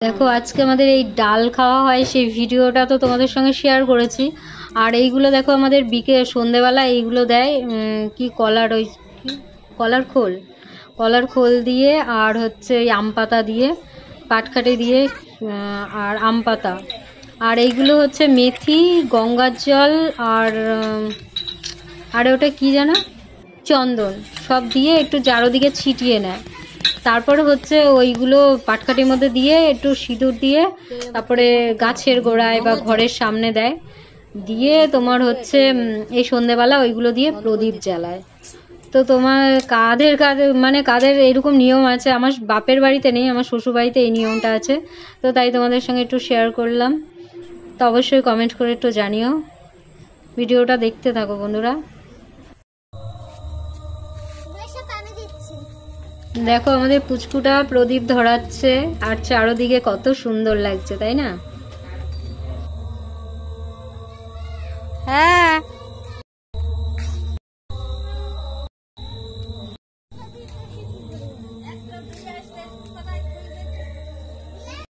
দেখো আজকে আমাদের এই ডাল খাওয়া হয় সেই ভিডিওটা তো তোমাদের সঙ্গে শেয়ার করেছি। আর এইগুলো দেখো আমাদের সন্ধেবেলা এইগুলো দেয় কি কলার ওই কি কলার খোল দিয়ে আর হচ্ছে ওই আম পাতা দিয়ে পাটখাটে দিয়ে আর আম পাতা আর এইগুলো হচ্ছে মেথি গঙ্গার জল আর আর ওটা কি জানো চন্দন সব দিয়ে একটু চারোদিকে ছিটিয়ে নেয়। তারপরে হচ্ছে ওইগুলো পাটকাঠির মধ্যে দিয়ে একটু সিঁদুর দিয়ে তারপরে গাছের গোড়ায় বা ঘরের সামনে দেয়, দিয়ে তোমার হচ্ছে এই সন্ধেবেলা ওইগুলো দিয়ে প্রদীপ জ্বালায়। তো তোমার কাদের এরকম নিয়ম আছে, আমার বাপের বাড়িতে নেই, আমার শ্বশুর বাড়িতে এই নিয়মটা আছে। তো তাই তোমাদের সঙ্গে একটু শেয়ার করলাম। তো অবশ্যই কমেন্ট করে একটু জানিও। ভিডিওটা দেখতে থাকো বন্ধুরা। দেখো আমাদের পুচকুটা প্রদীপ ধরাচ্ছে আর চারোদিকে কত সুন্দর লাগছে, তাই না?